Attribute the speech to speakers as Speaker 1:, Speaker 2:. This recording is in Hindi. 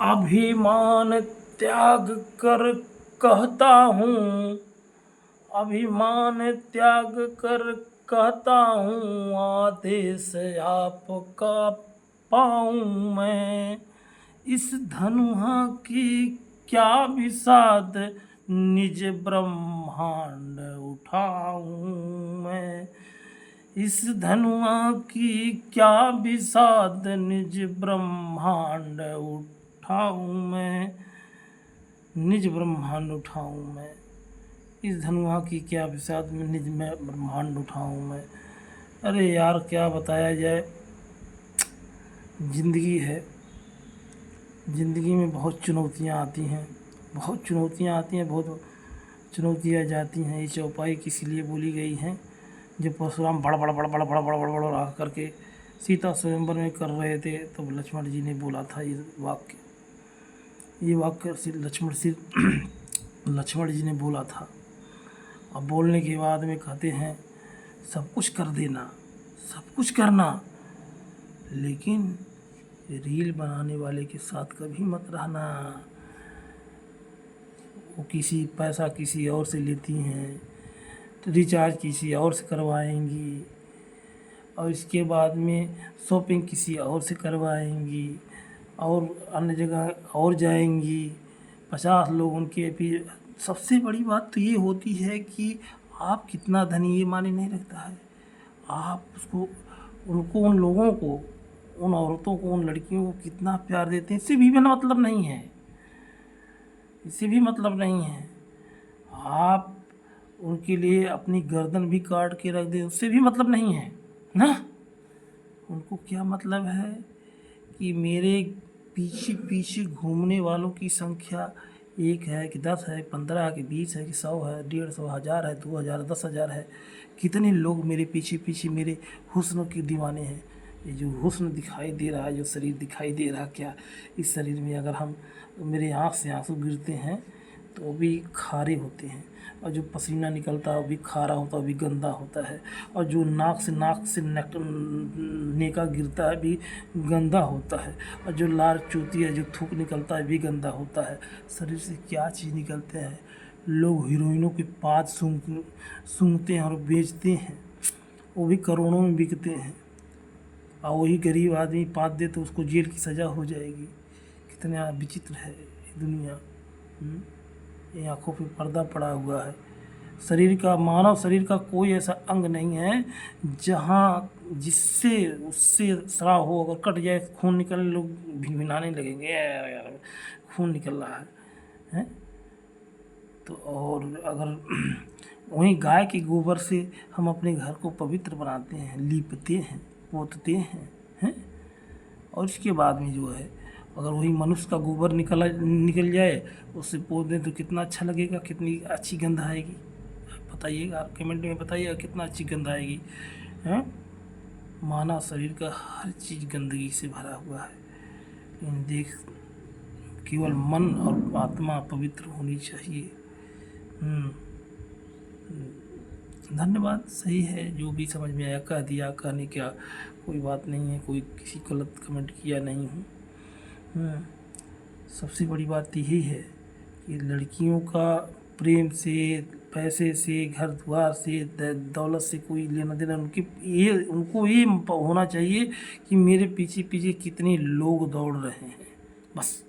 Speaker 1: अभिमान त्याग कर कहता हूँ, अभिमान त्याग कर कहता हूँ, आदेश आपका पाऊँ मैं। इस धनुहा की क्या विषाद, निज ब्रह्मांड उठाऊँ मैं। इस धनुआ की क्या विषाद, निज ब्रह्मांड उठाऊँ मैं, निज ब्रह्मांड उठाऊँ मैं। इस धनुआ की क्या विषाद में निज में ब्रह्मांड उठाऊँ मैं। अरे यार क्या बताया जाए, ज़िंदगी है, ज़िंदगी में बहुत चुनौतियाँ आती हैं, बहुत चुनौतियाँ आती हैं, बहुत चुनौतियाँ जाती हैं। ये चौपाई किस लिए बोली गई हैं? जब परशुराम बड़ बड़ बड़ बड़ बड़ बड़ बड़ बड़ रहा करके सीता स्वयंवर में कर रहे थे, तब लक्ष्मण जी ने बोला था ये वाक्य लक्ष्मण जी ने बोला था। अब बोलने के बाद में कहते हैं सब कुछ कर देना, सब कुछ करना, लेकिन रील बनाने वाले के साथ कभी मत रहना। वो पैसा किसी और से लेती हैं, तो रिचार्ज किसी और से करवाएंगी, और इसके बाद में शॉपिंग किसी और से करवाएंगी, और अन्य जगह और जाएंगी। 50 लोग उनके भी। सबसे बड़ी बात तो ये होती है कि आप कितना धनी ये मायने नहीं रखता है, आप उन लोगों को, उन औरतों को, उन लड़कियों को कितना प्यार देते हैं, इससे भी बिना मतलब नहीं है, इससे भी मतलब नहीं है। आप उनके लिए अपनी गर्दन भी काट के रख दें, उससे भी मतलब नहीं है ना। उनको क्या मतलब है कि मेरे पीछे पीछे घूमने वालों की संख्या 1 है कि 10 है, 15 है कि 20 है कि 100 है, 150, 1000 है, 2000, 10,000 है। कितने लोग मेरे पीछे पीछे मेरे हुस्न के दीवाने हैं। ये जो हुस्न दिखाई दे रहा है, जो शरीर दिखाई दे रहा, क्या इस शरीर में अगर मेरे आँख से आंसू गिरते हैं तो वो भी खारे होते हैं, और जो पसीना निकलता है वो भी खारा होता है, वो भी गंदा होता है, और जो नाक से नेका गिरता है भी गंदा होता है, और जो लार चूती है, जो थूक निकलता है भी गंदा होता है। शरीर से क्या चीज़ निकलते हैं। लोग हीरोइनों के पाद सूंघते हैं और बेचते हैं, वो भी करोड़ों में बिकते हैं, और वही गरीब आदमी पाद दे तो उसको जेल की सज़ा हो जाएगी। कितना विचित्र है ये दुनिया। ये आँखों पे पर्दा पड़ा हुआ है। मानव शरीर का कोई ऐसा अंग नहीं है जिससे उससे स्राव हो, अगर कट जाए खून निकलने लोग भिनभिनाने लगेंगे, यार खून निकल रहा है। तो और अगर वहीं गाय के गोबर से हम अपने घर को पवित्र बनाते हैं, लीपते हैं, पोतते हैं, और इसके बाद में जो है अगर वही मनुष्य का गोबर निकल जाए, उससे पोत दें तो कितना अच्छा लगेगा, कितनी अच्छी गंध आएगी। बताइएगा, आप कमेंट में बताइएगा कितना अच्छी गंध आएगी। हैं, मानव शरीर का हर चीज़ गंदगी से भरा हुआ है, लेकिन केवल मन और आत्मा पवित्र होनी चाहिए। धन्यवाद। सही है, जो भी समझ में आया कह दिया, कहने क्या कोई बात नहीं है, कोई किसी गलत कमेंट किया नहीं हूँ। सबसे बड़ी बात यही है कि लड़कियों का प्रेम से, पैसे से, घर द्वार से, दौलत से कोई लेना देना उनको ये होना चाहिए कि मेरे पीछे पीछे कितने लोग दौड़ रहे हैं, बस।